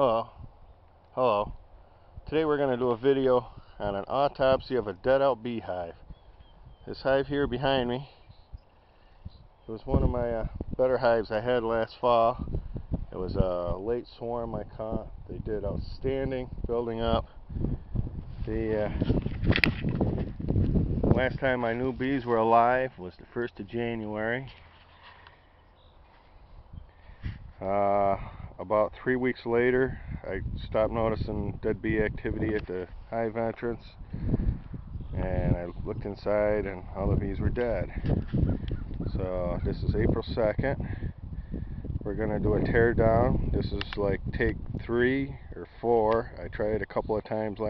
Hello. Hello. Today we're going to do a video on an autopsy of a dead out beehive. This hive here behind me, it was one of my better hives I had last fall. It was a late swarm I caught. They did outstanding building up. The last time I knew bees were alive was the 1st of January. About 3 weeks later, I stopped noticing dead bee activity at the hive entrance, and I looked inside and all the bees were dead. So this is April 2nd. We're going to do a tear down. This is like take 3 or 4. I tried a couple of times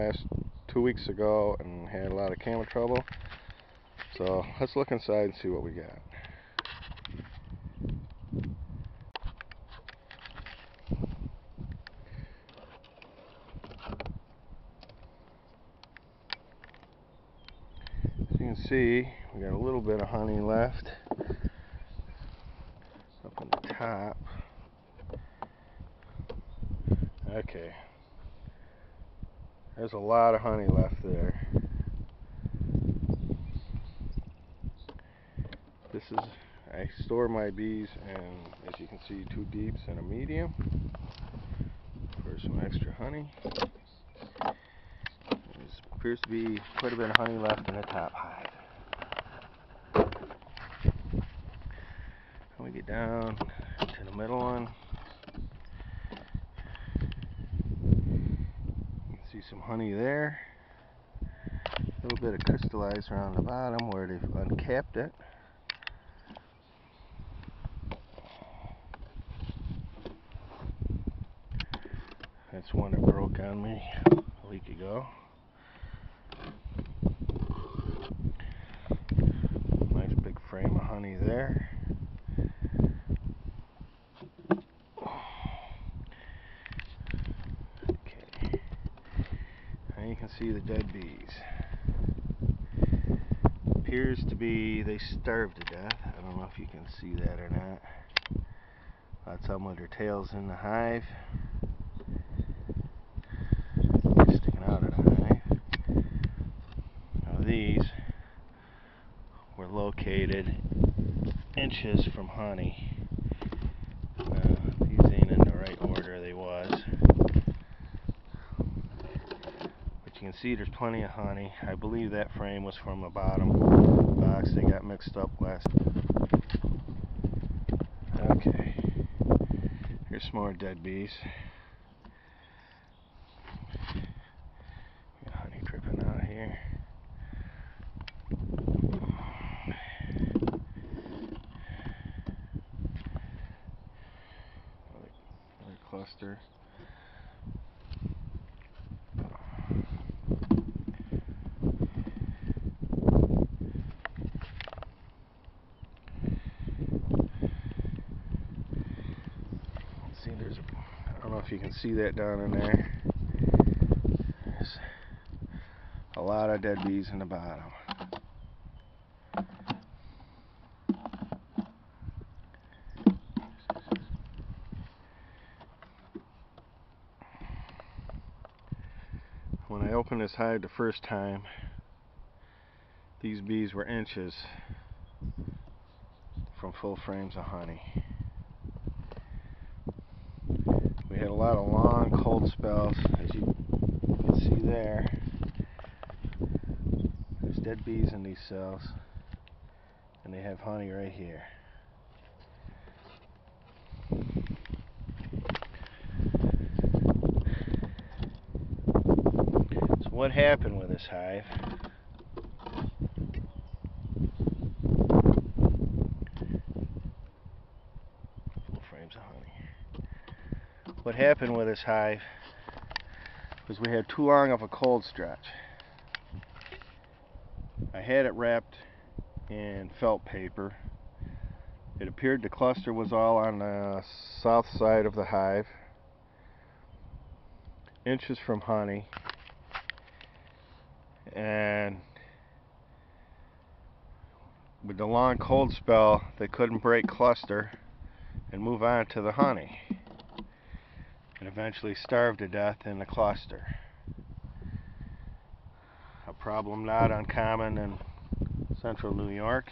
2 weeks ago and had a lot of camera trouble. So let's look inside and see what we got. As you can see, we got a little bit of honey left up on the top. Okay, there's a lot of honey left there. This is, I store my bees in, as you can see, 2 deeps and a medium for some extra honey. There appears to be quite a bit of honey left in the top hive. When we get down to the middle one, you can see some honey there. A little bit of crystallized around the bottom where they've uncapped it. That's one that broke on me a week ago. Nice big frame of honey there. Okay. Now you can see the dead bees. Appears to be they starved to death. I don't know if you can see that or not. Lots of them with their tails in the hive. Sticking out of the hive. Now these were located inches from honey. These ain't in the right order they was. But you can see there's plenty of honey. I believe that frame was from the bottom box. They got mixed up last. Okay. Here's some more dead bees. Got honey dripping out of here. Another cluster. See, I don't know if you can see that down in there. There's a lot of dead bees in the bottom. When I opened this hive the first time, these bees were inches from full frames of honey. We had a lot of long cold spells, as you can see there. There's dead bees in these cells, and they have honey right here. So what happened with this hive? Full frames of honey. What happened with this hive was we had too long of a cold stretch. I had it wrapped in felt paper. It appeared the cluster was all on the south side of the hive, inches from honey, and with the long cold spell they couldn't break cluster and move on to the honey. and eventually starved to death in the cluster. A problem not uncommon in central New York.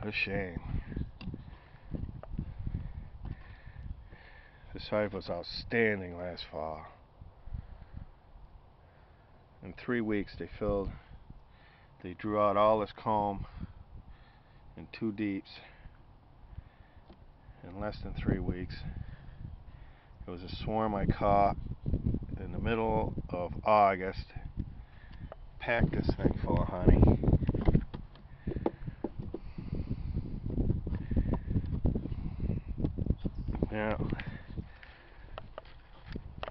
A shame. This hive was outstanding last fall. In 3 weeks they drew out all this comb in 2 deeps. In less than 3 weeks. It was a swarm I caught in the middle of August. Packed this thing full of honey. Yeah.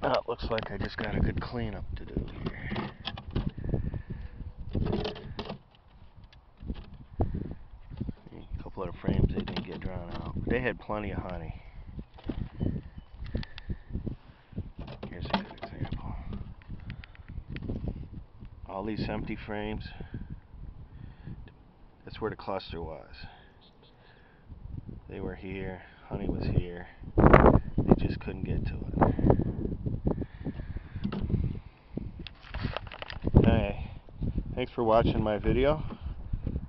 Now it looks like I just got a good cleanup to do here. A couple of the frames they didn't get drawn out. They had plenty of honey. Here's a good example. All these empty frames, that's where the cluster was. They were here, honey was here. They just couldn't get to it. Hey, thanks for watching my video,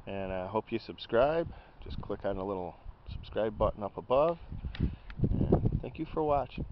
and I hope you subscribe. Just click on the little subscribe button up above, and thank you for watching.